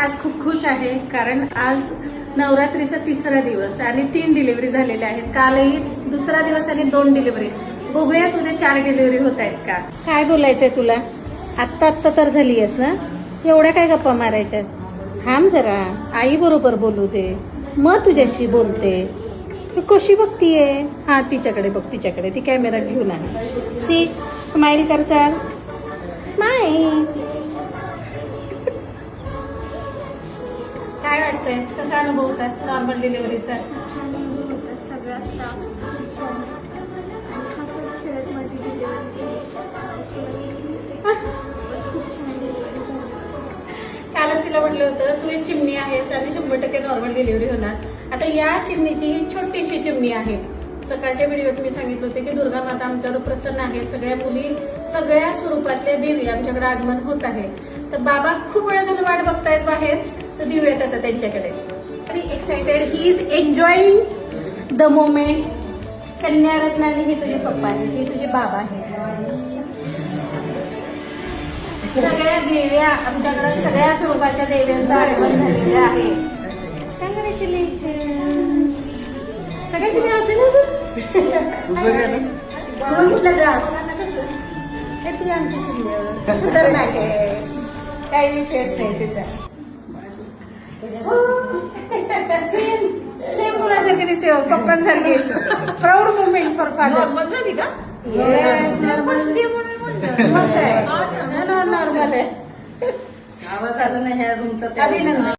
आज खूप खुश आहे कारण आज नवरात्रीचा तिसरा दिवस आणि 3 डिलिव्हरी झालेल्या आहेत. कालही दुसरा दिवस आणि 2 डिलिव्हरी. बघूयात उद्या 4 डिलिव्हरी होत आहेत का. काय बोलायचंय तुला? आत्ता तर झाली आहेस ना, एवढ्या काय गप्पा मारायच्या? थांब जरा, आई बरोबर बोलू दे, मग तुझ्याशी बोलते. कशी बघतीये? हा तिच्याकडे बघ, तिच्याकडे. ती कॅमेरा घेऊन आहे. सी स्माइल कर, चाल स्माइल. काय वाटतंय, कसा अनुभव होता नॉर्मल डिलिव्हरीचा? छान अनुभव होता. सगळा स्टाफ खूप छान आणि हसत खेळत माझी डिलिव्हरी खूप छान डिलिव्हरी झाली. कालच तिला म्हटलं होतं तू एक चिमणी आहेस आणि 100% नॉर्मल डिलिव्हरी होणार. आता या चिमणीची ही छोटीशी चिमणी आहे. सकाळच्या व्हिडिओत मी सांगितलं होते की दुर्गा माता आमच्यावर प्रसन्न आहे. सगळ्या मुली, सगळ्या स्वरूपातल्या देवी आमच्याकडे आगमन होत आहे. तर बाबा खूप वेळा झालं वाट बघतायत बाहेर, तर देऊ येतात आता त्यांच्याकडे. Very excited. He is enjoying the moment. कन्या रत्नानी ही तुझे पप्पा आहे, ही तुझे बाबा आहे. सगळ्या देव्या आमच्याकडे, सगळ्या स्वरूपाच्या देव्यांचं आगमन झालेलं आहे. कॉंग्रॅच्युलेशन. सगळ्या तिथे असेल बघितलं का हे तुझी आमची चिमणी तर नाही, काही विषयच नाही तिचा. सेम सेम मुलासारखी दिसते, पप्पांसारखी. Proud movement for father. Normal झाली का? नॉर्मल आहे. आवाज आला नाही ह्या रूमचा. अभिनंदन.